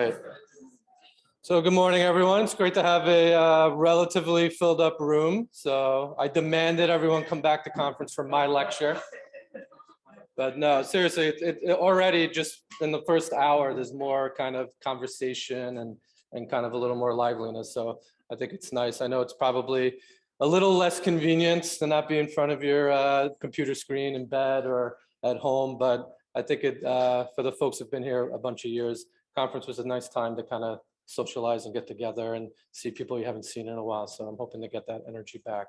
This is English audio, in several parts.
Great. So good morning, everyone. It's great to have a relatively filled up room. So I demanded everyone come back to conference for my lecture. But no, seriously, it already just in the first hour, there's more kind of conversation and kind of a little more liveliness. So I think it's nice. I know it's probably a little less convenient to not be in front of your computer screen in bed or at home, but I think it for the folks who've been here a bunch of years, conference was a nice time to kind of socialize and get together and see people you haven't seen in a while. So I'm hoping to get that energy back.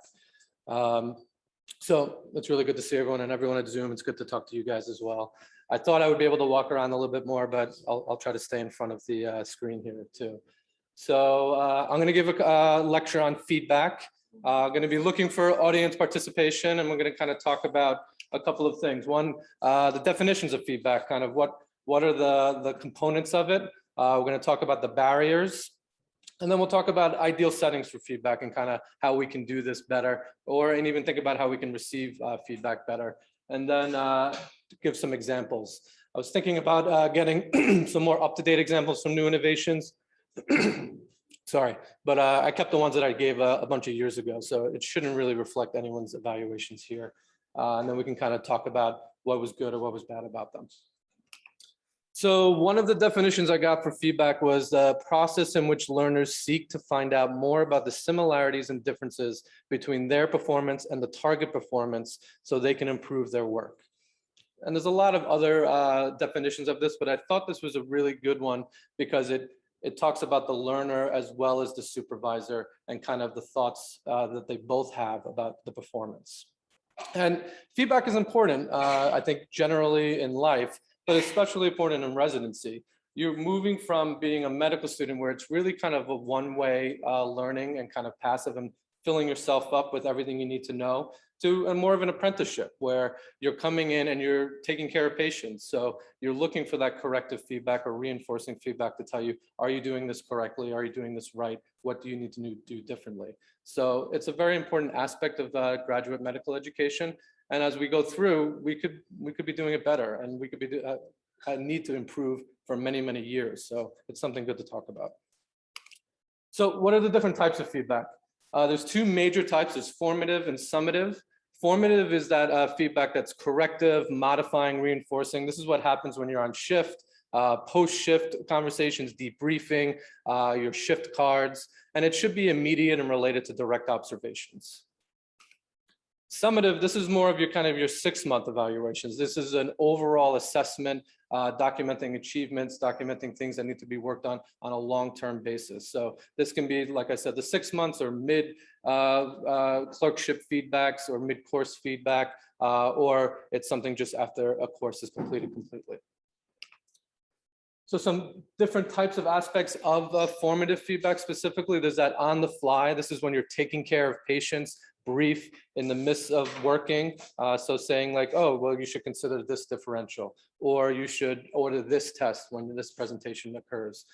So it's really good to see everyone and everyone at Zoom. It's good to talk to you guys as well. I thought I would be able to walk around a little bit more, but I'll try to stay in front of the screen here too. So I'm going to give a lecture on feedback. I'm going to be looking for audience participation, and we're going to kind of talk about a couple of things. One, the definitions of feedback, kind of what are the components of it. We're going to talk about the barriers, and then we'll talk about ideal settings for feedback and kind of how we can do this better, and even think about how we can receive feedback better, and then give some examples. I was thinking about getting some more up-to-date examples from new innovations. Sorry, but I kept the ones that I gave a bunch of years ago, so it shouldn't really reflect anyone's evaluations here. And then we can kind of talk about what was good or what was bad about them. So one of the definitions I got for feedback was the process in which learners seek to find out more about the similarities and differences between their performance and the target performance so they can improve their work. And there's a lot of other definitions of this, but I thought this was a really good one because it talks about the learner as well as the supervisor and kind of the thoughts that they both have about the performance. And feedback is important, I think, generally in life, but especially important in residency. You're moving from being a medical student where it's really kind of a one-way learning and kind of passive and filling yourself up with everything you need to know, to a more of an apprenticeship where you're coming in and you're taking care of patients. So you're looking for that corrective feedback or reinforcing feedback to tell you, are you doing this correctly? Are you doing this right? What do you need to do differently? So it's a very important aspect of graduate medical education. And as we go through, we could be doing it better, and we could be need to improve for many, many years. So it's something good to talk about. So what are the different types of feedback? There's two major types. There's formative and summative. Formative is that feedback that's corrective, modifying, reinforcing. This is what happens when you're on shift, post-shift conversations, debriefing, your shift cards, and it should be immediate and related to direct observations. Summative, this is more of your kind of your 6-month evaluations. This is an overall assessment, documenting achievements, documenting things that need to be worked on a long-term basis. So this can be, like I said, the 6 months or mid clerkship feedbacks or mid-course feedback, or it's something just after a course is completed completely. So some different types of aspects of formative feedback specifically. There's that on the fly. This is when you're taking care of patients, brief in the midst of working. So saying like, oh, well, you should consider this differential, or you should order this test when this presentation occurs.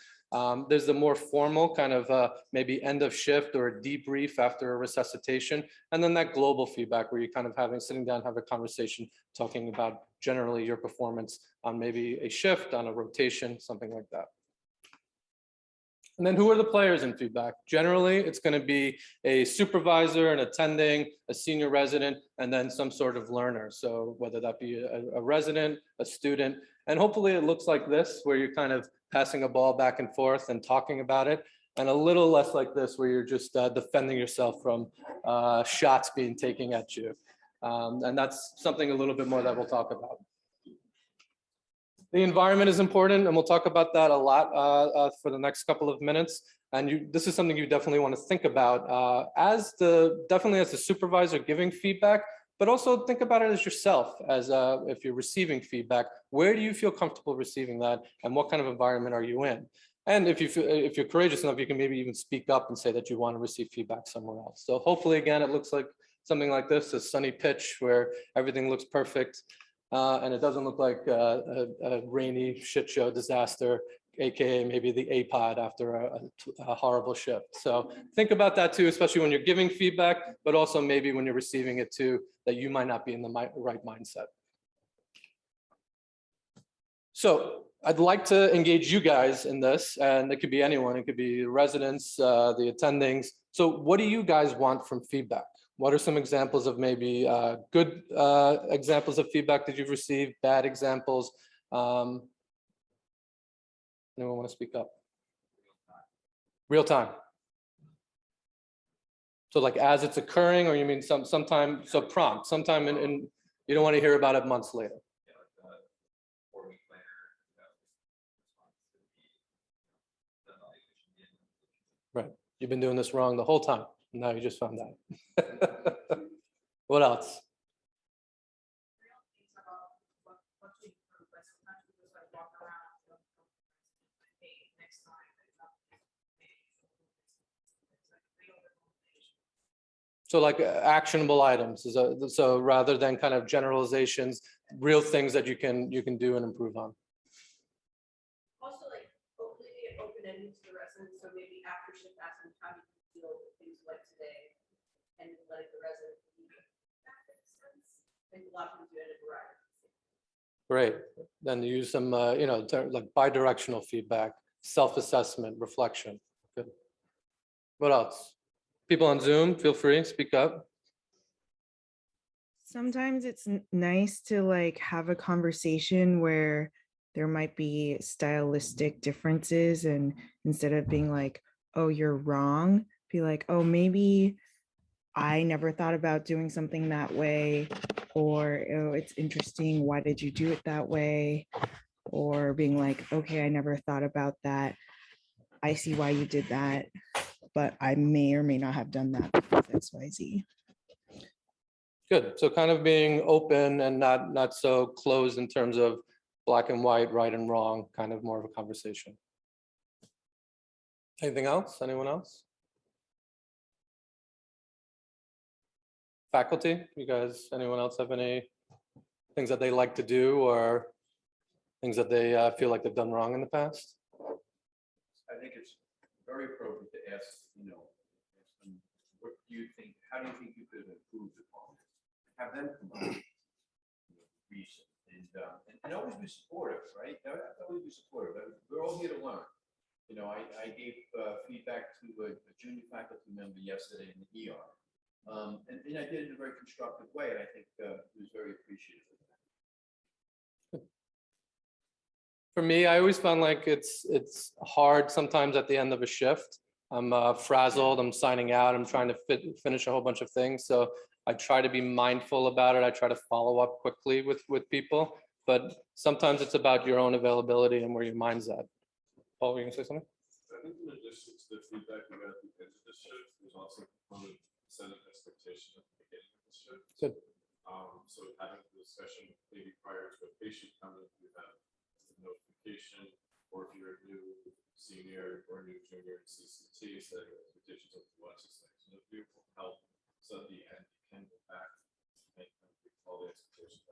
There's the more formal kind of maybe end of shift or a debrief after a resuscitation. And then that global feedback where you're kind of sitting down, have a conversation, talking about generally your performance on maybe a shift, on a rotation, something like that. And then who are the players in feedback? Generally, it's going to be a supervisor, an attending, a senior resident, and then some sort of learner. So whether that be a resident, a student, and hopefully it looks like this, where you're kind of passing a ball back and forth and talking about it, and a little less like this, where you're just defending yourself from shots being taken at you. And that's something a little bit more that we'll talk about. The environment is important, and we'll talk about that a lot for the next couple of minutes. And this is something you definitely want to think about definitely as the supervisor giving feedback, but also think about it as yourself, as if you're receiving feedback. Where do you feel comfortable receiving that, and what kind of environment are you in? And if you're courageous enough, you can maybe even speak up and say that you want to receive feedback somewhere else. So hopefully, again, it looks like something like this, a sunny pitch where everything looks perfect. And it doesn't look like a rainy shit show disaster, AKA maybe the APOD after a horrible shift. So think about that too, especially when you're giving feedback, but also maybe when you're receiving it too, that you might not be in the right mindset. So I'd like to engage you guys in this, and it could be anyone. It could be the residents, the attendings. So what do you guys want from feedback? What are some examples of maybe good examples of feedback that you've received, bad examples? Anyone want to speak up? Real time. So like as it's occurring, or you mean sometime, so prompt, sometime in you don't want to hear about it months later. Right. You've been doing this wrong the whole time. Now you just found out. What else? So like actionable items, so rather than kind of generalizations, real things that you can do and improve on. Also, like open-ended to the residents, so maybe after shift ask them how do you feel with things like today, and letting the resident that makes sense. I think a lot of people do it in a variety. Great. Then use some like bi-directional feedback, self-assessment, reflection. Good. What else? People on Zoom, feel free, speak up. Sometimes it's nice to like have a conversation where there might be stylistic differences, and instead of being like, oh, you're wrong, be like, oh, maybe I never thought about doing something that way, or oh, it's interesting, why did you do it that way? Or being like, okay, I never thought about that, I see why you did that, but I may or may not have done that because XYZ. Good. So kind of being open and not so closed in terms of black and white, right and wrong, kind of more of a conversation. Anything else? Anyone else? Faculty, you guys, anyone else have any things that they like to do or things that they feel like they've done wrong in the past? I think it's very appropriate to ask, ask them, what do you think, how do you think you could have improved upon it? Have them come up with reason and always be supportive, right? Always be supportive. We're all here to learn. I gave feedback to a junior faculty member yesterday in the ER. And I did it in a very constructive way, and I think he was very appreciative of that. For me, I always found like it's hard sometimes at the end of a shift. I'm frazzled, I'm signing out, I'm trying to finish a whole bunch of things. So I try to be mindful about it. I try to follow up quickly with people, but sometimes it's about your own availability and where your mind's at. Paul, were you gonna say something? I think in addition to the feedback we got at the end of the shift, there's also a component setting expectation at the beginning of the shift. Good. So having the discussion maybe prior to a patient coming, you have a notification, or if you're a new senior or a new junior in CCT, setting expectations of what to say. So the view will help so at the end you can go back and all the expectations.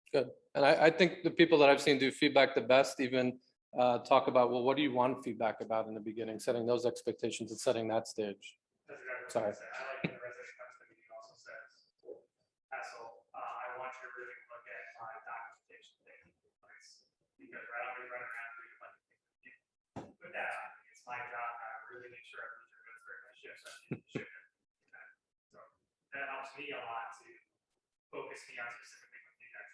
Good. And I think the people that I've seen do feedback the best even talk about, well, what do you want feedback about in the beginning, setting those expectations and setting that stage. Sorry. I like when the resident comes to the meeting also says, Hassel, I want you to really look at my documentation taking place, because I always run around doing a bunch of things. With that, it's my job to really make sure everything's good for my shift. So that helps me a lot to focus me on specific things with feedback.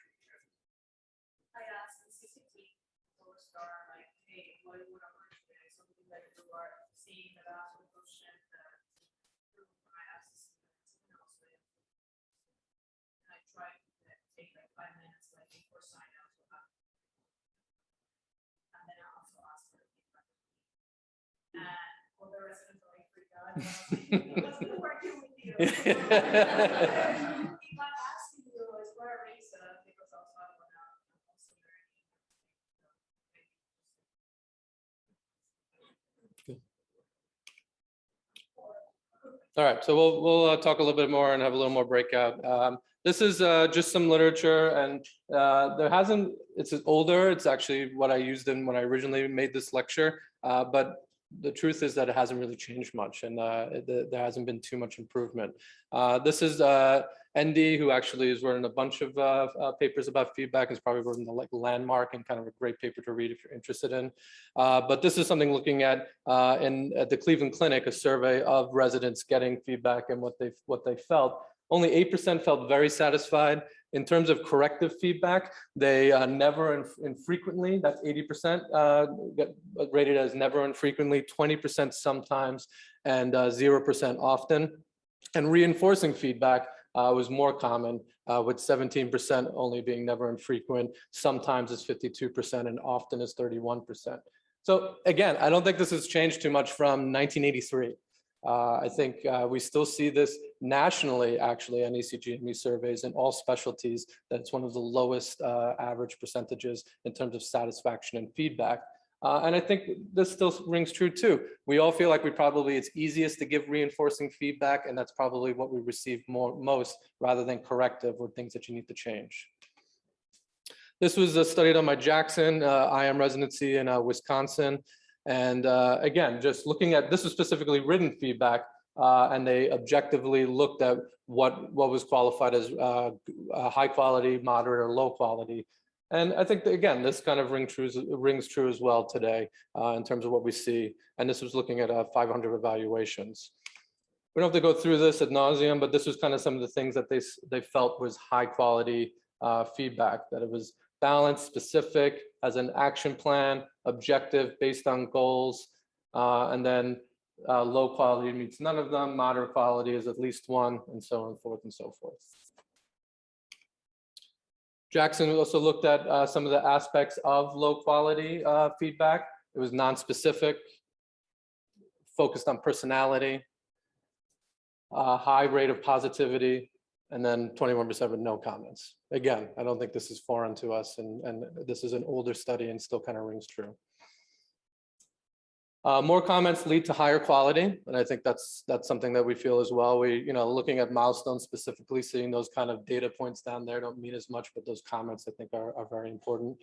I asked the CCT or star, like, hey, what do you want to learn today? Something that you are seeing that asked the question that I asked someone else with. And I try to take like 5 minutes, like before sign out. And then I also ask for feedback. And all the residents are like, freak out. What's been working with you? Keep on asking you, is what a reason, because I was talking about All right, so we'll talk a little bit more and have a little more breakout. This is just some literature, and it's older. It's actually what I used in when I originally made this lecture, but the truth is that it hasn't really changed much, and there hasn't been too much improvement. This is ND, who actually has written a bunch of papers about feedback, has probably written the like landmark and kind of a great paper to read if you're interested in. But this is something looking at at the Cleveland Clinic, a survey of residents getting feedback and what they felt. Only 8% felt very satisfied. In terms of corrective feedback, they never infrequently, that's 80%, get rated as never infrequently, 20% sometimes, and 0% often. And reinforcing feedback was more common, with 17% only being never infrequent, sometimes is 52%, and often is 31%. So again, I don't think this has changed too much from 1983. I think we still see this nationally, actually, on ECG-ME surveys in all specialties, that it's one of the lowest average percentages in terms of satisfaction and feedback. And I think this still rings true too. We all feel like it's easiest to give reinforcing feedback, and that's probably what we receive most rather than corrective or things that you need to change. This was studied on my Jackson IM residency in Wisconsin. And again, just looking at, this was specifically written feedback, and they objectively looked at what was qualified as high quality, moderate, or low quality. And I think that, again, this kind of rings true as well today in terms of what we see. And this was looking at 500 evaluations. We don't have to go through this ad nauseum, but this was kind of some of the things that they felt was high quality feedback, that it was balanced, specific, has an action plan, objective, based on goals, and then low quality meets none of them, moderate quality is at least one, and so on, forth and so forth. Jackson also looked at some of the aspects of low quality feedback. It was non-specific, focused on personality, high rate of positivity, and then 21% with no comments. Again, I don't think this is foreign to us, and this is an older study and still kind of rings true. More comments lead to higher quality, and I think that's something that we feel as well. We, looking at milestones specifically, seeing those kind of data points down there don't mean as much, but those comments I think are very important.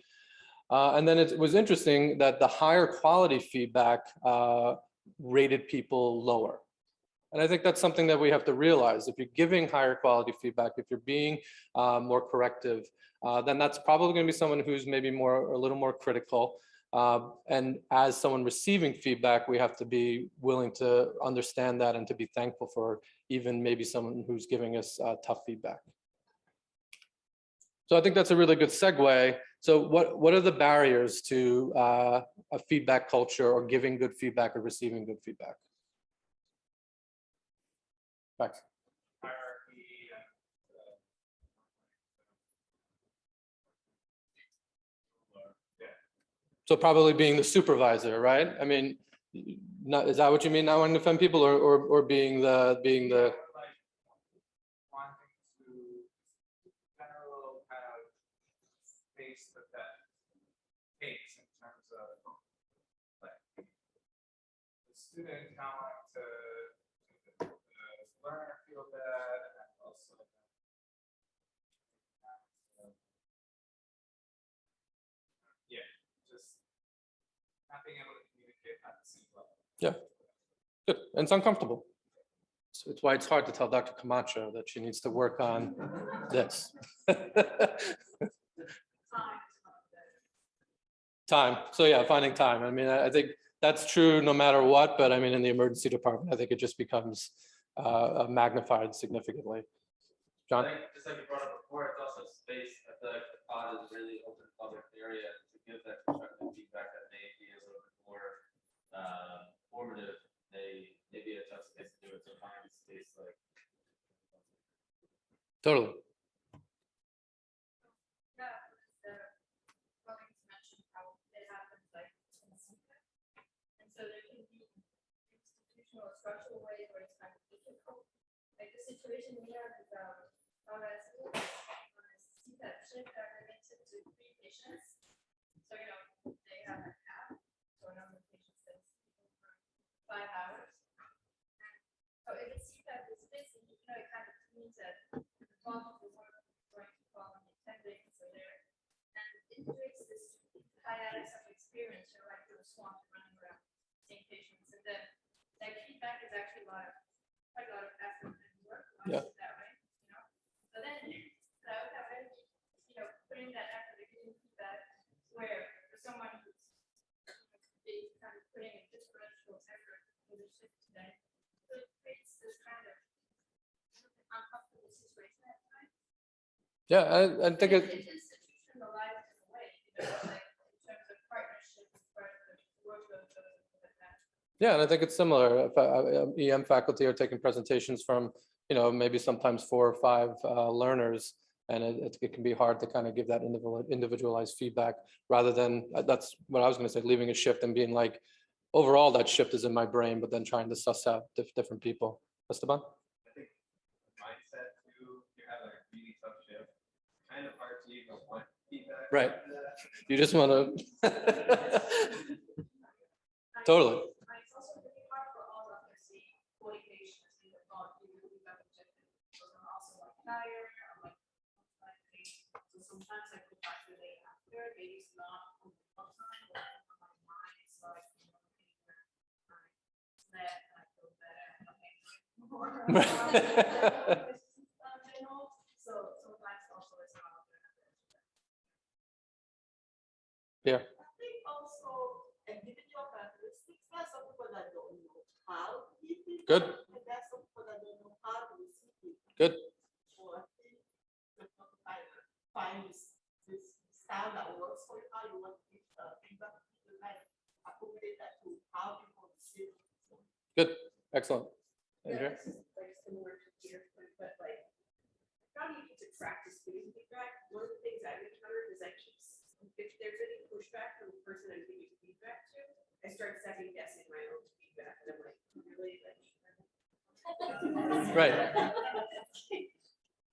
And then it was interesting that the higher quality feedback rated people lower. And I think that's something that we have to realize. If you're giving higher quality feedback, if you're being more corrective, then that's probably going to be someone who's maybe a little more critical. And as someone receiving feedback, we have to be willing to understand that and to be thankful for even maybe someone who's giving us tough feedback. So I think that's a really good segue. So what are the barriers to a feedback culture, or giving good feedback or receiving good feedback? Thanks. Hierarchy and So probably being the supervisor, right? I mean, is that what you mean, not wanting to offend people, or being the like wanting to general kind of space that takes in terms of like the student not wanting to the learner feel bad, and also yeah, just not being able to communicate at the same level. Yeah, good. And it's uncomfortable. So it's why it's hard to tell Dr. Camacho that she needs to work on this. Time. So yeah, finding time. I mean, I think that's true no matter what, but I mean, in the emergency department, I think it just becomes magnified significantly. John? I think, just like you brought up before, it's also space. I feel like the pod is a really open public area to give that constructive feedback that may be a little bit more formative. Maybe a tough space to do it, so finding space like. Totally. Yeah, wanting to mention how it happens like in CPAP. And so there can be institutional or structural ways where it's kind of difficult. Like the situation we have is our residents on a CPAP shift are limited to 3 patients. So they have an app, so a number of patients that's for 5 hours. So if it's CPAP is busy, it kind of means that the volume is going to fall on the attendings are there. And it creates this hiatus of experience. You're like you're a swamp running around seeing patients. And then that feedback is actually a lot of effort and work. Yeah. That way, shift today. So it creates this kind of uncomfortable situation at times. Yeah, I think And it, it's institutionalized in a way, you know, like in terms of partnerships, where the work goes with that. yeah, and I think it's similar. If EM faculty are taking presentations from, you know, maybe sometimes 4 or 5 learners, and it can be hard to kind of give that individualized feedback rather than, that's what I was going to say, leaving a shift and being like, overall, that shift is in my brain, but then trying to suss out different people. Esteban? I think mindset too, you have a really tough shift, kind of hard to even want feedback. Right. after that. You just want to. Totally. It's also really hard for all of us to see 40 patients in the thought, you know, we've got objective. So I'm also like tired, I'm like, so sometimes I go back to the day after, maybe it's not on the time, but on my mind, it's like, you know, that I feel better, okay. So sometimes also it's not. Yeah. I think also individual characteristics, there are some people that don't know how to give feedback. Good. And there are some people that don't know how to receive feedback. Good. So I think you have to find this style that works for you, how you want to give feedback, you like accommodate that to how people receive. Good. Excellent. Andrea? Yeah, this is like similar to Peter's point, but like, how do you get to practice giving feedback? One of the things I've encountered is I keep, if there's any pushback from the person I'm giving feedback to, I start second guessing my own feedback, and I'm like, really, like. Right. And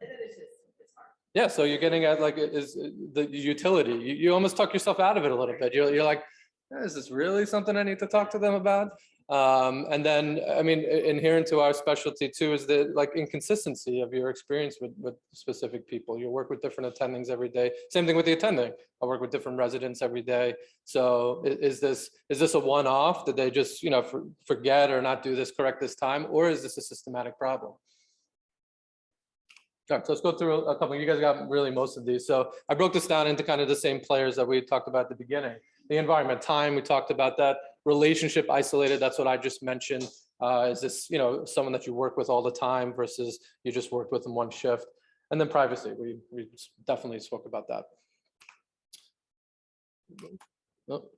then it's hard. Yeah, so you're getting at like, is the utility. You almost talk yourself out of it a little bit. You're like, is this really something I need to talk to them about? And then, I mean, inherent to our specialty too is the like inconsistency of your experience with specific people. You work with different attendings every day. Same thing with the attending. I work with different residents every day. So is this a one-off? Did they just, you know, forget or not do this correct this time? Or is this a systematic problem? All right, so let's go through a couple. You guys got really most of these. So I broke this down into kind of the same players that we talked about at the beginning. The environment, time, we talked about that. Relationship isolated, that's what I just mentioned. Is this, you know, someone that you work with all the time versus you just worked with in one shift? And then privacy, we definitely spoke about that. Oh.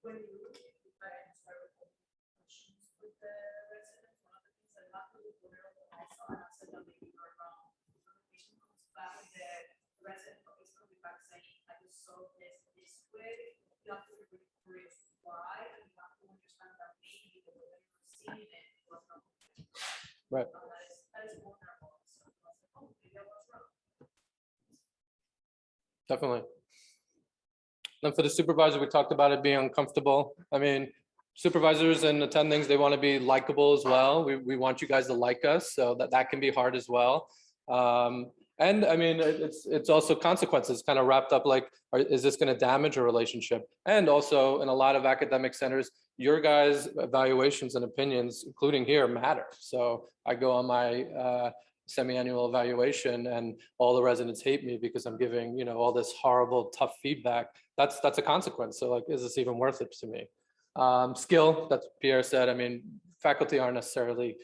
When you look at the and start with questions with the residents, one of the things that not really vulnerable also, and I said that maybe you're wrong. When the patient comes back, the resident is coming back saying, I just saw this way. You have to be really curious why, and you have to understand that maybe the way you're seeing it was not. Right. That is vulnerable. So I was like, oh, maybe I was wrong. Definitely. Then for the supervisor, we talked about it being uncomfortable. I mean, supervisors and attendings, they want to be likable as well. We want you guys to like us, so that can be hard as well. And I mean, it's also consequences kind of wrapped up like, is this going to damage a relationship? And also in a lot of academic centers, your guys' evaluations and opinions, including here, matter. So I go on my semi-annual evaluation and all the residents hate me because I'm giving, you know, all this horrible, tough feedback. That's a consequence. So like, is this even worth it to me? Skill, that's Pierre said. I mean, faculty aren't necessarily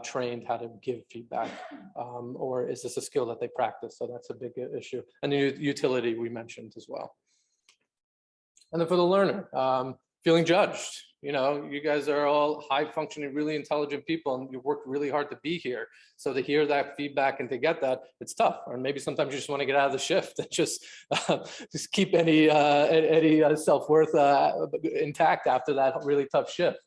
trained how to give feedback, or is this a skill that they practice? So that's a big issue. And the utility we mentioned as well. And then for the learner, feeling judged. You know, you guys are all high functioning, really intelligent people, and you worked really hard to be here. So to hear that feedback and to get that, it's tough. Or maybe sometimes you just want to get out of the shift and just keep any self-worth intact after that really tough shift.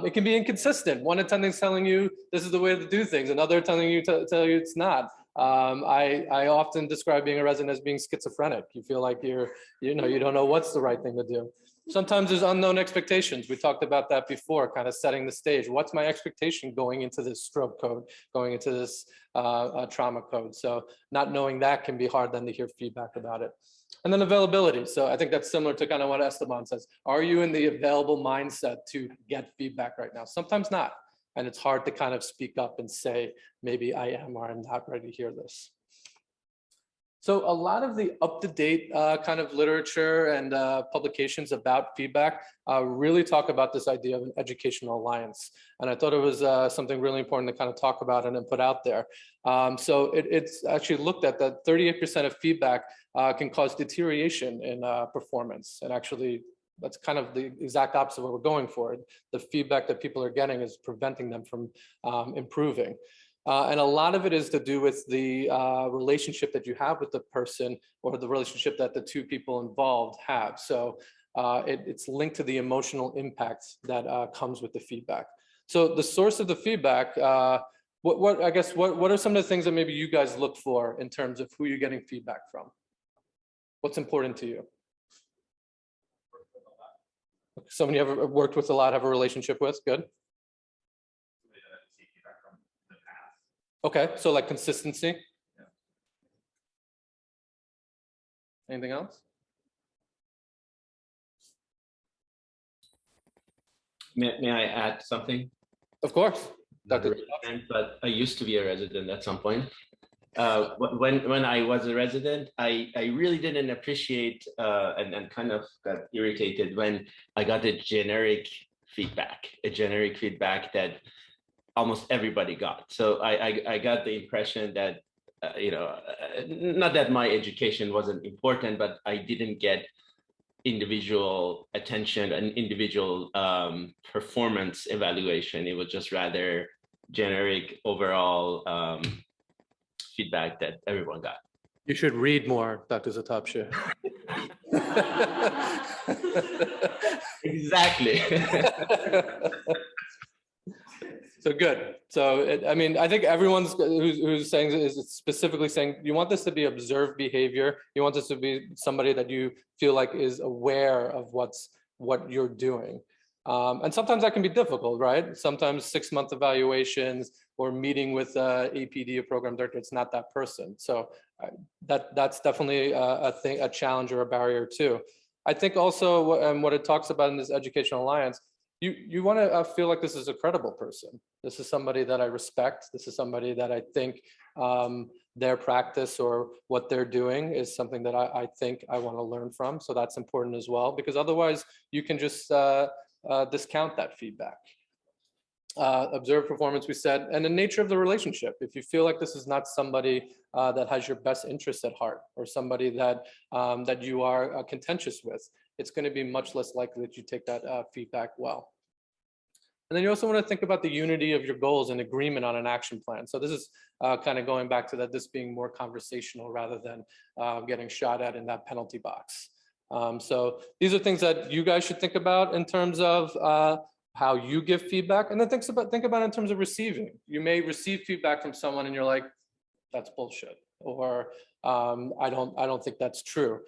It can be inconsistent. One attending's telling you this is the way to do things, another telling you tell you it's not. I often describe being a resident as being schizophrenic. You feel like you don't know what's the right thing to do. Sometimes there's unknown expectations. We talked about that before, kind of setting the stage. What's my expectation going into this stroke code, going into this trauma code? So not knowing that can be hard then to hear feedback about it. And then availability. So I think that's similar to kind of what Esteban says. Are you in the available mindset to get feedback right now? Sometimes not. And it's hard to kind of speak up and say, maybe I am or I'm not ready to hear this. So a lot of the up-to-date kind of literature and publications about feedback really talk about this idea of an educational alliance. And I thought it was something really important to kind of talk about and then put out there. So it's actually looked at that 38% of feedback can cause deterioration in performance. And actually, that's kind of the exact opposite of what we're going for. The feedback that people are getting is preventing them from improving. And a lot of it is to do with the relationship that you have with the person or the relationship that the two people involved have. So it's linked to the emotional impact that comes with the feedback. So the source of the feedback, what are some of the things that maybe you guys look for in terms of who you're getting feedback from? What's important to you? Someone you ever worked with a lot, have a relationship with? Good. Okay, so like consistency. Anything else? May I add something? Of course. Not a Dr. resident, but I used to be a resident at some point. When I was a resident, I really didn't appreciate and kind of got irritated when I got a generic feedback that almost everybody got. So I got the impression that, not that my education wasn't important, but I didn't get individual attention and individual performance evaluation. It was just rather generic overall feedback that everyone got. You should read more, Dr. Zatapshe. Exactly. So good. So I mean, I think everyone's who's saying is specifically saying you want this to be observed behavior. You want this to be somebody that you feel like is aware of what you're doing. And sometimes that can be difficult, right? Sometimes 6-month evaluations or meeting with APD, a program director, it's not that person. So that's definitely a challenge or a barrier too. I think also what it talks about in this educational alliance, you want to feel like this is a credible person. This is somebody that I respect. This is somebody that I think their practice or what they're doing is something that I think I want to learn from. So that's important as well, because otherwise you can just discount that feedback. Observe performance, we said, and the nature of the relationship. If you feel like this is not somebody that has your best interest at heart, or somebody that that you are contentious with, it's going to be much less likely that you take that feedback well. And then you also want to think about the unity of your goals and agreement on an action plan. So this is kind of going back to that, this being more conversational rather than getting shot at in that penalty box. So these are things that you guys should think about in terms of how you give feedback, and then think about in terms of receiving. You may receive feedback from someone and you're like, that's bullshit, or I don't think that's true.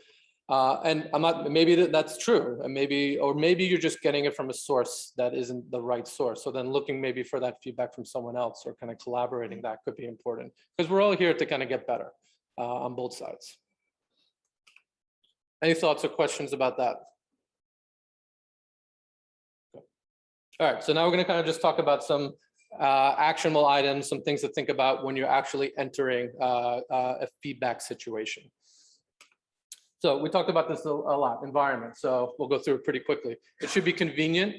And I'm not, maybe that's true, and maybe you're just getting it from a source that isn't the right source. So then looking maybe for that feedback from someone else or kind of collaborating, that could be important, because we're all here to kind of get better on both sides. Any thoughts or questions about that? All right, so now we're going to kind of just talk about some actionable items, some things to think about when you're actually entering a feedback situation. So we talked about this a lot, environment. So we'll go through it pretty quickly. It should be convenient.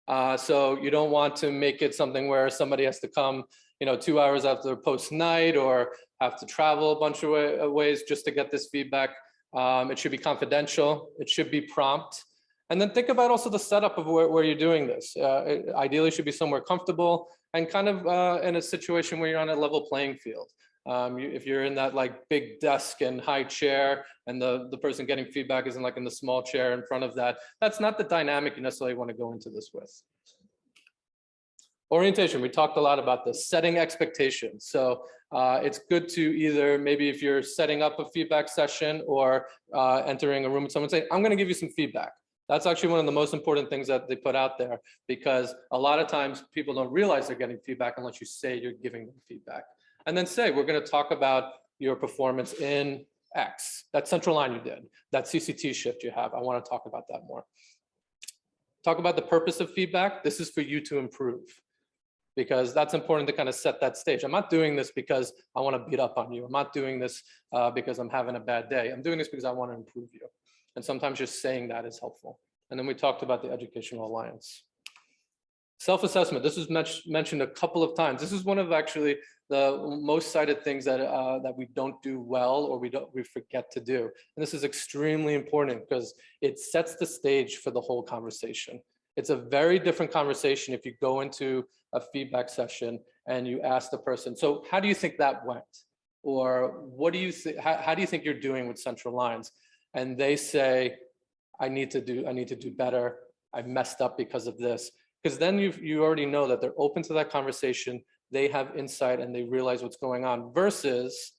So you don't want to make it something where somebody has to come, 2 hours after post night, or have to travel a bunch of ways just to get this feedback. It should be confidential. It should be prompt. And then think about also the setup of where you're doing this. Ideally, should be somewhere comfortable and kind of in a situation where you're on a level playing field. If you're in that like big desk and high chair, and the person getting feedback isn't like in the small chair in front of that, that's not the dynamic you necessarily want to go into this with. Orientation, we talked a lot about this, setting expectations. So it's good to either, maybe if you're setting up a feedback session or entering a room with someone, say, I'm going to give you some feedback. That's actually one of the most important things that they put out there, because a lot of times people don't realize they're getting feedback unless you say you're giving them feedback. And then say, we're going to talk about your performance in X, that central line you did, that CCT shift you have. I want to talk about that more. Talk about the purpose of feedback. This is for you to improve. because that's important to kind of set that stage. I'm not doing this because I want to beat up on you. I'm not doing this because I'm having a bad day. I'm doing this because I want to improve you. And sometimes just saying that is helpful. And then we talked about the Educational Alliance. Self-assessment, this was mentioned a couple of times. This is one of actually the most cited things that, that we don't do well, or we forget to do. And this is extremely important because it sets the stage for the whole conversation. It's a very different conversation if you go into a feedback session and you ask the person, so how do you think that went? Or what do you think, how do you think you're doing with central lines? And they say, I need to do better. I messed up because of this. Because then you already know that they're open to that conversation, they have insight and they realize what's going on, versus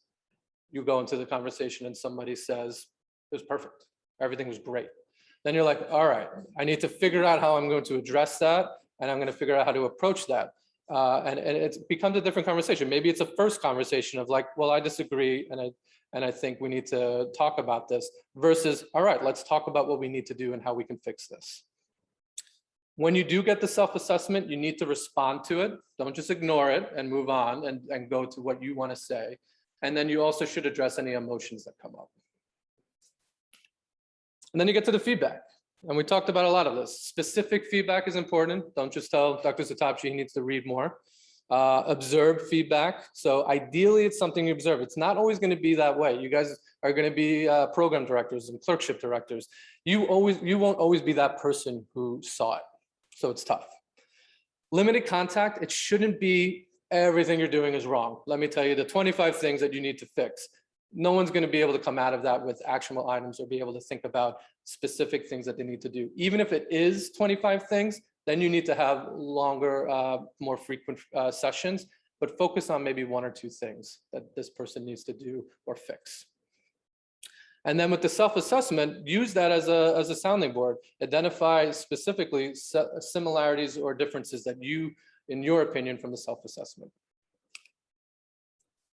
you go into the conversation and somebody says, it was perfect, everything was great. Then you're like, all right, I need to figure out how I'm going to address that, and I'm going to figure out how to approach that. And it becomes a different conversation. Maybe it's a first conversation of like, well, I disagree, and I think we need to talk about this, versus, all right, let's talk about what we need to do and how we can fix this. When you do get the self-assessment, you need to respond to it. Don't just ignore it and move on and go to what you want to say. And then you also should address any emotions that come up. And then you get to the feedback. And we talked about a lot of this. Specific feedback is important. Don't just tell Dr. Satapji he needs to read more. Observe feedback. So ideally, it's something you observe. It's not always going to be that way. You guys are going to be program directors and clerkship directors. You won't always be that person who saw it. So it's tough. Limited contact, it shouldn't be everything you're doing is wrong. Let me tell you the 25 things that you need to fix. No one's going to be able to come out of that with actionable items or be able to think about specific things that they need to do. Even if it is 25 things, then you need to have longer, more frequent sessions, but focus on maybe 1 or 2 things that this person needs to do or fix. And then with the self-assessment, use that as a sounding board. Identify specifically similarities or differences that you, in your opinion, from the self-assessment.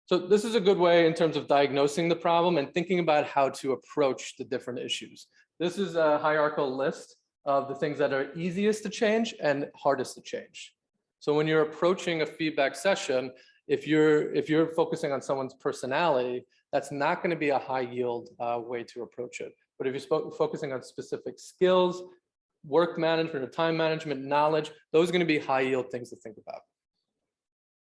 So this is a good way in terms of diagnosing the problem and thinking about how to approach the different issues. This is a hierarchical list of the things that are easiest to change and hardest to change. So when you're approaching a feedback session, if you're focusing on someone's personality, that's not going to be a high yield way to approach it. But if you're focusing on specific skills, work management or time management, knowledge, those are going to be high yield things to think about.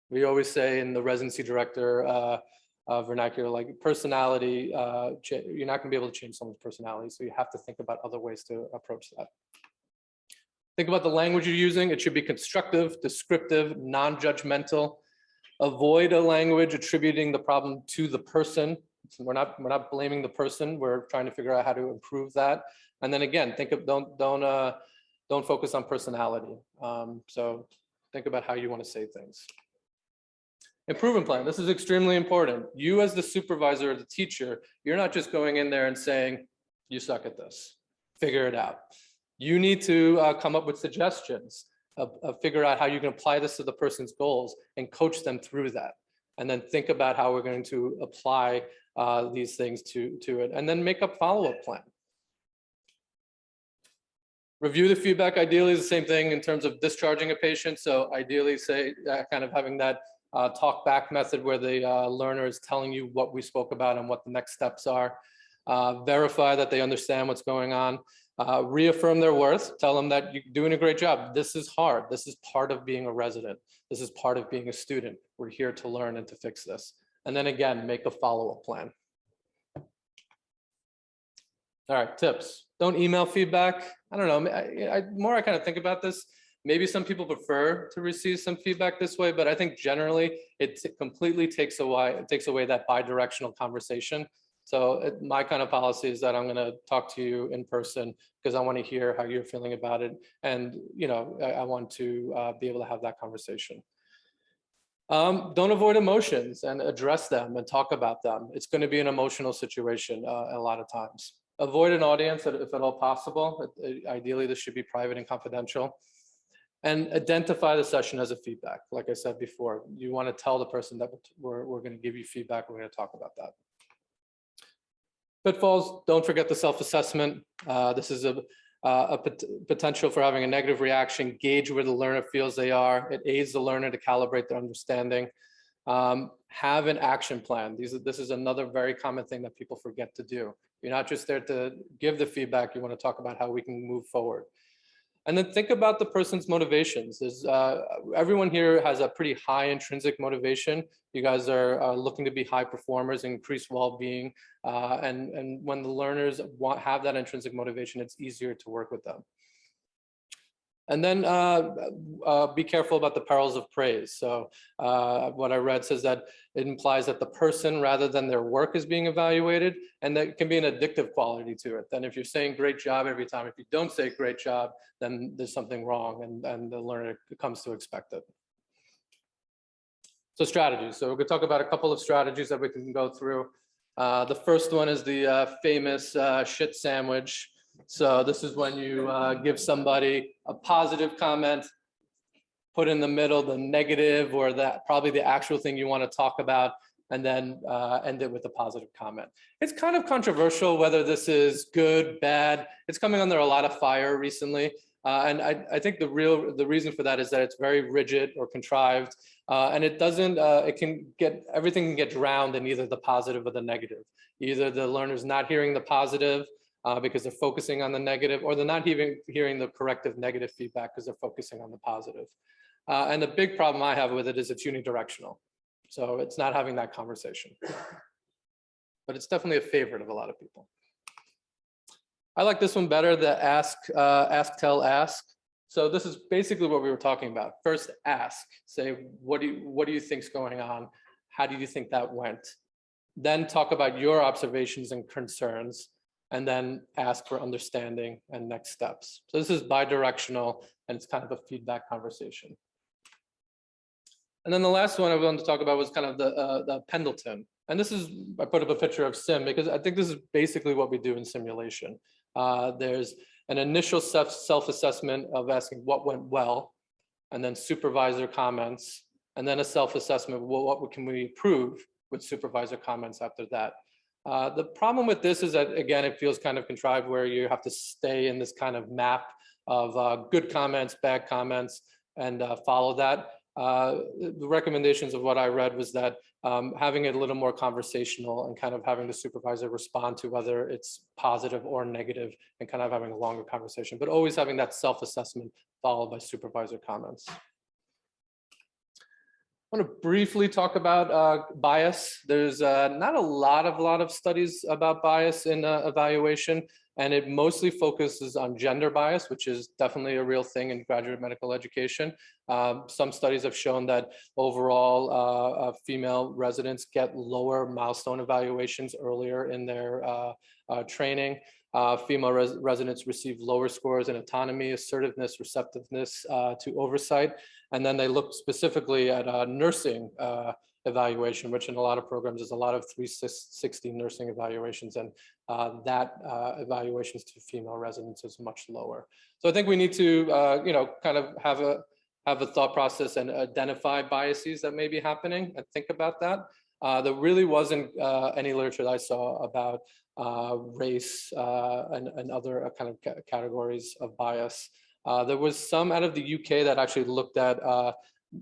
We always say in the residency director vernacular, like personality, you're not going to be able to change someone's personality. So you have to think about other ways to approach that. Think about the language you're using. It should be constructive, descriptive, non-judgmental. Avoid a language attributing the problem to the person. So we're not blaming the person. We're trying to figure out how to improve that. And then again, don't focus on personality. So think about how you want to say things. Improvement plan. This is extremely important. You as the supervisor or the teacher, you're not just going in there and saying, you suck at this, figure it out. You need to come up with suggestions. Figure out how you can apply this to the person's goals and coach them through that. And then think about how we're going to apply these things to it, and then make a follow-up plan. Review the feedback. Ideally is the same thing in terms of discharging a patient. So ideally say kind of having that talk back method where the learner is telling you what we spoke about and what the next steps are. Verify that they understand what's going on. Reaffirm their worth. Tell them that you're doing a great job. This is hard. This is part of being a resident. This is part of being a student. We're here to learn and to fix this. And then again, make a follow-up plan. All right, tips. Don't email feedback. I don't know. More I kind of think about this. Maybe some people prefer to receive some feedback this way, but I think generally it completely takes away that bi-directional conversation. So my kind of policy is that I'm going to talk to you in person because I want to hear how you're feeling about it. And, you know, I want to be able to have that conversation. Don't avoid emotions and address them and talk about them. It's going to be an emotional situation a lot of times. Avoid an audience if at all possible. Ideally, this should be private and confidential. And identify the session as a feedback. Like I said before, you want to tell the person that we're going to give you feedback. We're going to talk about that. Pitfalls, don't forget the self-assessment. This is potential for having a negative reaction, gauge where the learner feels they are. It aids the learner to calibrate their understanding. Have an action plan. This is another very common thing that people forget to do. You're not just there to give the feedback, you want to talk about how we can move forward. And then think about the person's motivations. Everyone here has a pretty high intrinsic motivation. You guys are looking to be high performers, increase well-being. And when the learners have that intrinsic motivation, it's easier to work with them. And then be careful about the perils of praise. So what I read says that it implies that the person rather than their work is being evaluated, and that can be an addictive quality to it. Then if you're saying great job every time, if you don't say great job, then there's something wrong, and the learner comes to expect it. So strategies. So we're gonna talk about a couple of strategies that we can go through. The first one is the famous shit sandwich. So this is when you give somebody a positive comment, put in the middle the negative or probably the actual thing you want to talk about, and then end it with a positive comment. It's kind of controversial whether this is good, bad. It's coming under a lot of fire recently. And I think the reason for that is that it's very rigid or contrived, and everything can get drowned in either the positive or the negative. Either the learner's not hearing the positive because they're focusing on the negative, or they're not even hearing the corrective negative feedback because they're focusing on the positive. And the big problem I have with it is it's unidirectional. So it's not having that conversation. But it's definitely a favorite of a lot of people. I like this one better, the ask, tell, ask. So this is basically what we were talking about. First, ask. Say, what do you think's going on? How do you think that went? Then talk about your observations and concerns, and then ask for understanding and next steps. So this is bi-directional, and it's kind of a feedback conversation. And then the last one I wanted to talk about was kind of the Pendleton. And this is, I put up a picture of sim because I think this is basically what we do in simulation. There's an initial self-assessment of asking what went well, and then supervisor comments, and then a self-assessment, well, what can we improve with supervisor comments after that. The problem with this is that, again, it feels kind of contrived where you have to stay in this kind of map of good comments, bad comments, and follow that. The recommendations of what I read was that having it a little more conversational and kind of having the supervisor respond to whether it's positive or negative and kind of having a longer conversation, but always having that self-assessment followed by supervisor comments. I want to briefly talk about bias. There's not a lot of studies about bias in evaluation, and it mostly focuses on gender bias, which is definitely a real thing in graduate medical education. Some studies have shown that overall female residents get lower milestone evaluations earlier in their training. Female residents receive lower scores in autonomy, assertiveness, receptiveness to oversight. And then they look specifically at nursing evaluation, which in a lot of programs is a lot of 360 nursing evaluations, and that evaluations to female residents is much lower. So I think we need to, kind of have a thought process and identify biases that may be happening and think about that. There really wasn't any literature that I saw about race and other kind of categories of bias. There was some out of the UK that actually looked at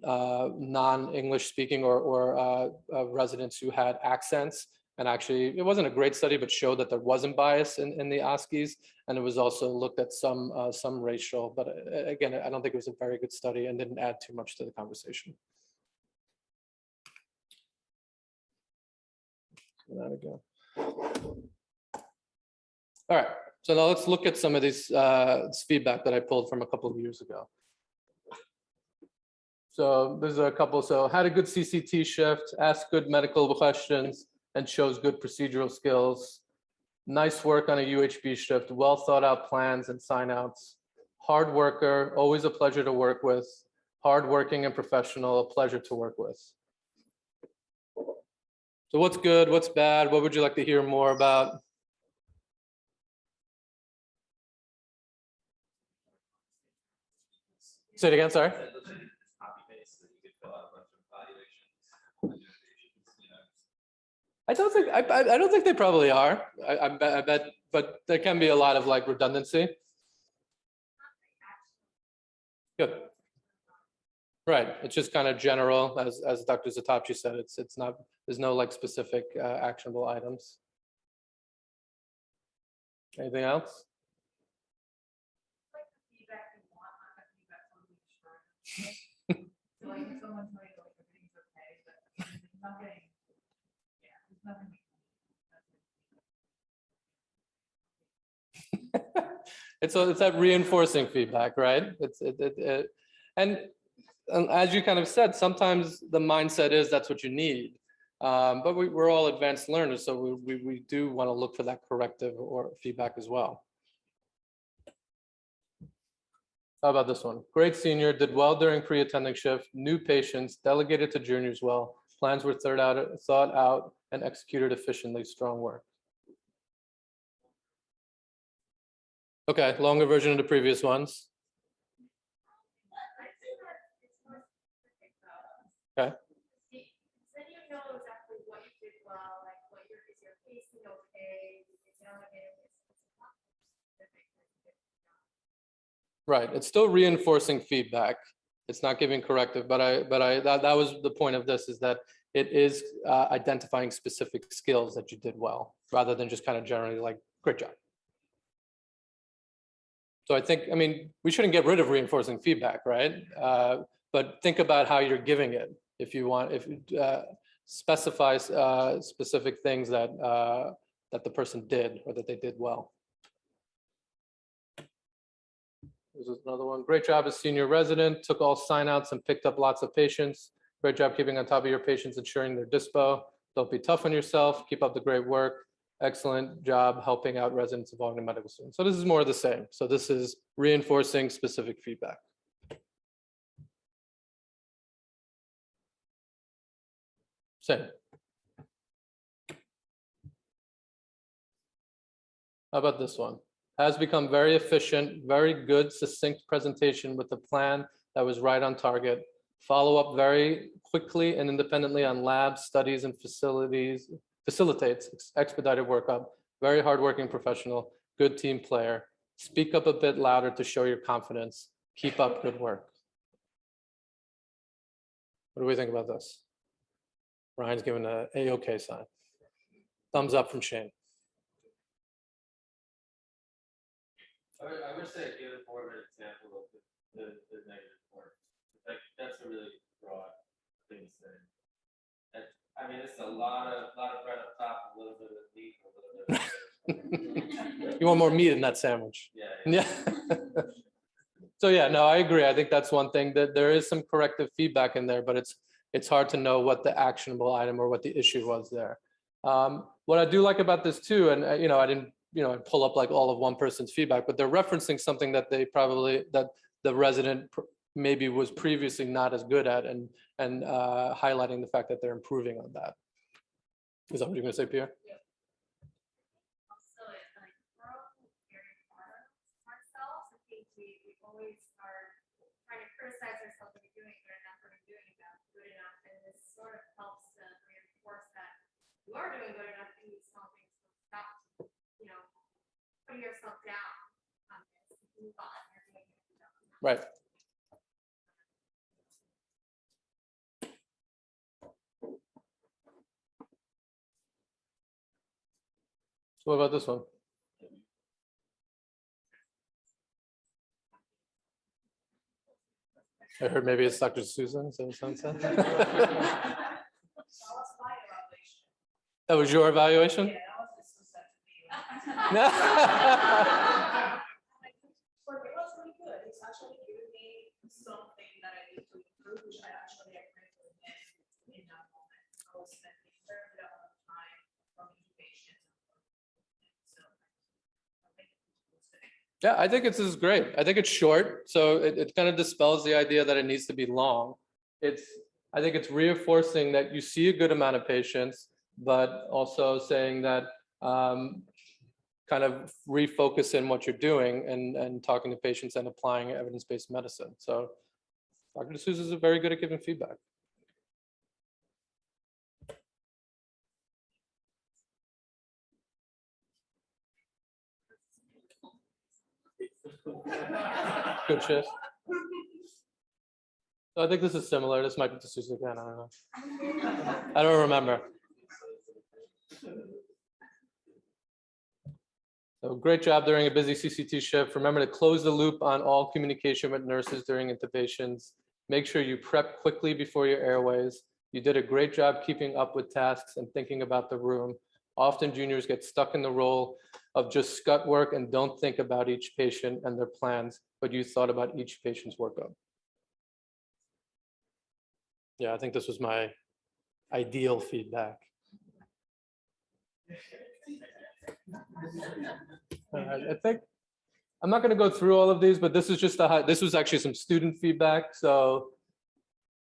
non-English speaking or residents who had accents. And actually, it wasn't a great study, but showed that there wasn't bias in the OSCEs. And it was also looked at some racial, but again, I don't think it was a very good study and didn't add too much to the conversation. There we go. All right, so now let's look at some of these feedback that I pulled from a couple of years ago. So there's a couple. So had a good CCT shift, asked good medical questions, and shows good procedural skills. Nice work on a UHB shift, well thought out plans and sign outs. Hard worker, always a pleasure to work with. Hard working and professional, a pleasure to work with. So what's good, what's bad? What would you like to hear more about? Say it again, sorry. I don't think they probably are. I bet, but there can be a lot of like redundancy. Good. Right, it's just kind of general, as Dr. Zatapchi said, it's not, there's no like specific actionable items. Anything else? Like the feedback you want, not the feedback someone is sure. So like if someone tells you like everything's okay, but there's nothing, yeah, there's nothing. It's that reinforcing feedback, right? And as you kind of said, sometimes the mindset is that's what you need. But we're all advanced learners, so we do want to look for that corrective or feedback as well. How about this one? Great senior, did well during pre-attending shift, new patients, delegated to juniors well, plans were thought out and executed efficiently, strong work. Okay, longer version of the previous ones. Okay. Then you know exactly what you did well, like what is your pacing okay, is delegated, it's not specific. Right, it's still reinforcing feedback. It's not giving corrective, but that was the point of this, is that it is identifying specific skills that you did well, rather than just kind of generally like, great job. So I think, I mean, we shouldn't get rid of reinforcing feedback, right? But think about how you're giving it. If you want, if you specify specific things that that the person did or that they did well. This is another one. Great job as senior resident, took all sign-outs and picked up lots of patients. Great job keeping on top of your patients, ensuring their dispo. Don't be tough on yourself. Keep up the great work. Excellent job helping out residents involved in medical students. So this is more of the same. So this is reinforcing specific feedback. Same. How about this one? Has become very efficient, very good, succinct presentation with a plan that was right on target. Follow up very quickly and independently on labs, studies, and facilities. Facilitates expedited workup. Very hardworking professional, good team player. Speak up a bit louder to show your confidence. Keep up good work. What do we think about this? Ryan's giving a A-OK sign. Thumbs up from Shane. I wish they had given more of an example of the negative part. Like, that's a really broad thing to say. And, I mean, it's a lot of bread up top, a little bit of meat, a little bit. You want more meat in that sandwich. Yeah. So yeah, no, I agree. I think that's one thing, that there is some corrective feedback in there, but it's hard to know what the actionable item or what the issue was there. What I do like about this too, and I didn't pull up like all of one person's feedback, but they're referencing something that that the resident maybe was previously not as good at, and highlighting the fact that they're improving on that. Is that what you're going to say, Pierre? Also, it's like we're all very hard on ourselves. I think we always are trying to criticize ourselves when we're doing good enough, or we're doing good enough, and this sort of helps to reinforce that you are doing good enough, and these small things will stop, putting yourself down. Move on. Right. So what about this one? I heard maybe it's Dr. Susan. Is that what someone said? That was your evaluation? Yeah, that was just so sad to me. No. But it was really good. It's actually giving me something that I need to improve, which I actually agree with him in that moment. I was spending very little time from education. So I think it was good. Yeah, I think this is great. I think it's short, so it kind of dispels the idea that it needs to be long. I think it's reinforcing that you see a good amount of patients, but also saying that kind of refocus in what you're doing and talking to patients and applying evidence-based medicine. So Dr. D'Souza is very good at giving feedback. Good shift. I think this is similar. This might be just again. I don't know. I don't remember. So great job during a busy CCT shift. Remember to close the loop on all communication with nurses during intubations. Make sure you prep quickly before your airways. You did a great job keeping up with tasks and thinking about the room. Often juniors get stuck in the role of just scut work and don't think about each patient and their plans, but you thought about each patient's workup. Yeah, I think this was my ideal feedback. I think I'm not going to go through all of these, but this is just this was actually some student feedback. So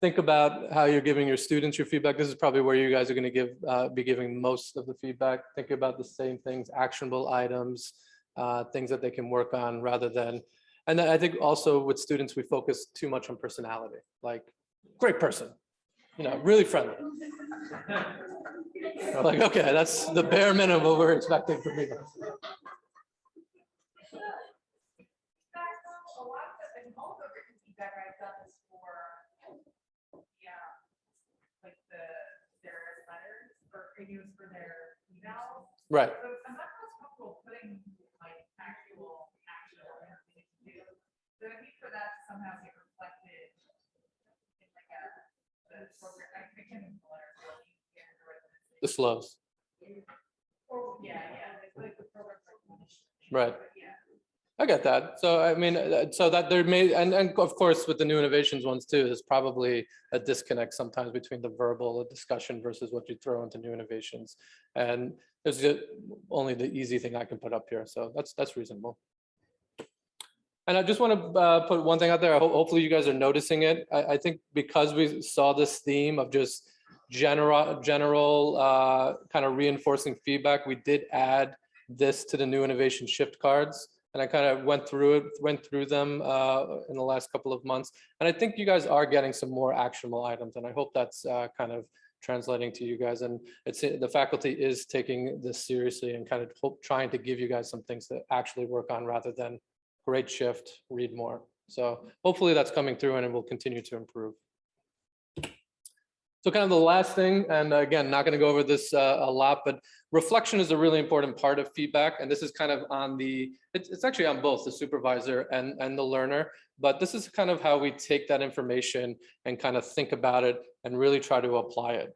think about how you're giving your students your feedback. This is probably where you guys are going to be giving most of the feedback. Think about the same things, actionable items, things that they can work on rather than. And then I think also with students, we focus too much on personality, like great person, really friendly. We're like, okay, that's the bare minimum we're expecting from you. Guys, a lot of the, and all the written feedback I've done is for, like their letters or reviews for their emails. Right. So I'm not most comfortable putting like actual action or anything to do. So I think for that to somehow get reflected in like the program, I can't even the letter. The slows. Or it's like the program. Right. But yeah. I get that. So I mean, so that there may, and of course with the new innovations ones too, there's probably a disconnect sometimes between the verbal discussion versus what you throw into new innovations. And there's only the easy thing I can put up here. So that's reasonable. And I just want to put one thing out there. Hopefully you guys are noticing it. I think because we saw this theme of just general kind of reinforcing feedback, we did add this to the new innovation shift cards. And I kind of went through them in the last couple of months. And I think you guys are getting some more actionable items. And I hope that's kind of translating to you guys. And the faculty is taking this seriously and kind of trying to give you guys some things to actually work on rather than great shift, read more. So hopefully that's coming through and it will continue to improve. So kind of the last thing, and again, not going to go over this a lot, but reflection is a really important part of feedback. And this is kind of on it's actually on both the supervisor and the learner, but this is kind of how we take that information and kind of think about it and really try to apply it.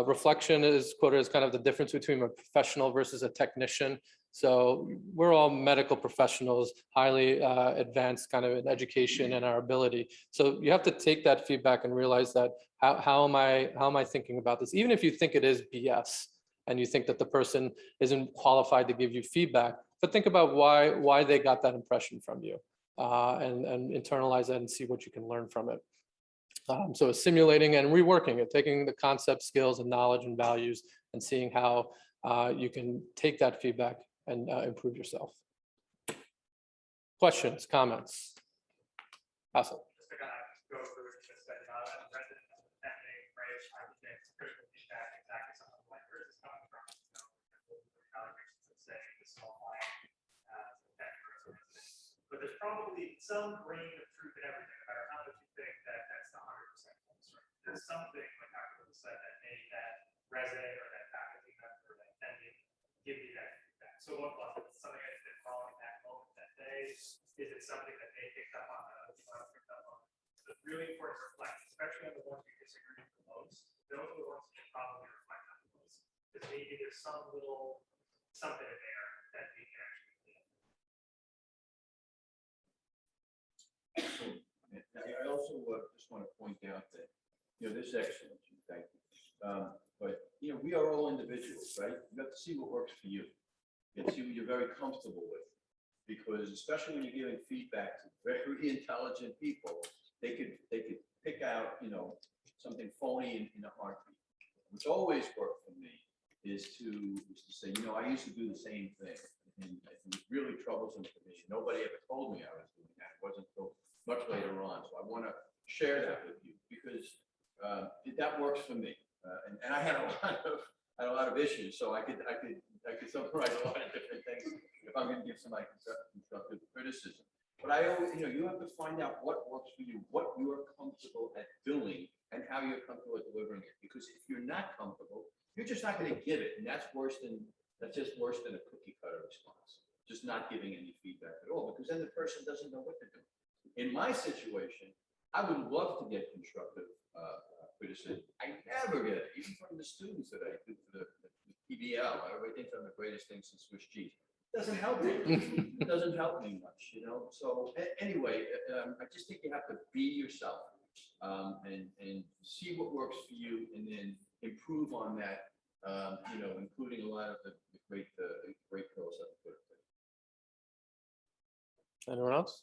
Reflection is quoted as kind of the difference between a professional versus a technician. So we're all medical professionals, highly advanced kind of in education and our ability. So you have to take that feedback and realize that how am I thinking about this? Even if you think it is BS and you think that the person isn't qualified to give you feedback, but think about why they got that impression from you and internalize that and see what you can learn from it. So simulating and reworking it, taking the concept, skills, and knowledge and values and seeing how you can take that feedback and improve yourself. Questions, comments? Awesome. Just to kind of go through what you just said about it, resident attending, right? I would think critical feedback, exactly something like where is this coming from? Evaluations that say this is all fine, but there's probably some grain of truth in everything, no matter how much you think that that's the 100% false, right? There's something, like Dr. Willis said, that made that resident or that faculty member, that attending, give you that feedback. So what was it? Something I did wrong in that moment that day? Is it something that they picked up on? So it's really important to reflect, especially on the ones you disagree with the most. Those are the ones you should probably reflect on the most. Because maybe there's some little something in there that we can actually do. I also just want to point out that, this is excellent, thank you. But, we are all individuals, right? You have to see what works for you and see what you're very comfortable with. Because especially when you're giving feedback to very intelligent people, they could pick out, something phony in a heartbeat. What's always worked for me is to say, I used to do the same thing. And it was really troublesome for me. Nobody ever told me I was doing that. It wasn't until much later on. So I want to share that with you because that works for me. And I had a lot of issues, so I could summarize a lot of different things if I'm going to give somebody constructive criticism. But I always, you have to find out what works for you, what you are comfortable comfortable at doing and how you're comfortable at delivering it. Because if you're not comfortable, you're just not going to give it. And that's just worse than a cookie cutter response. Just not giving any feedback at all, because then the person doesn't know what to do. In my situation, I would love to get constructive criticism. I never get it, even from the students that I do for the PBL. Everybody thinks I'm the greatest thing since Swiss cheese. Doesn't help me. It doesn't help me much, you know. So anyway, I just think you have to be yourself and see what works for you, and then improve on that. You know, including a lot of the great girls that put it. Anyone else?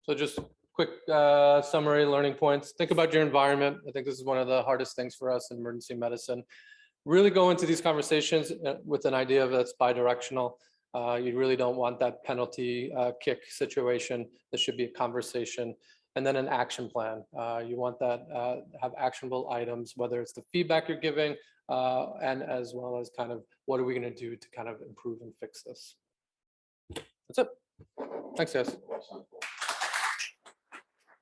So just quick summary, learning points. Think about your environment. I think this is one of the hardest things for us in emergency medicine. Really go into these conversations with an idea that's bi-directional. You really don't want that penalty kick situation. This should be a conversation. And then an action plan. You want that have actionable items, whether it's the feedback you're giving and as well as kind of what are we going to do to kind of improve and fix this. That's it. Thanks, guys.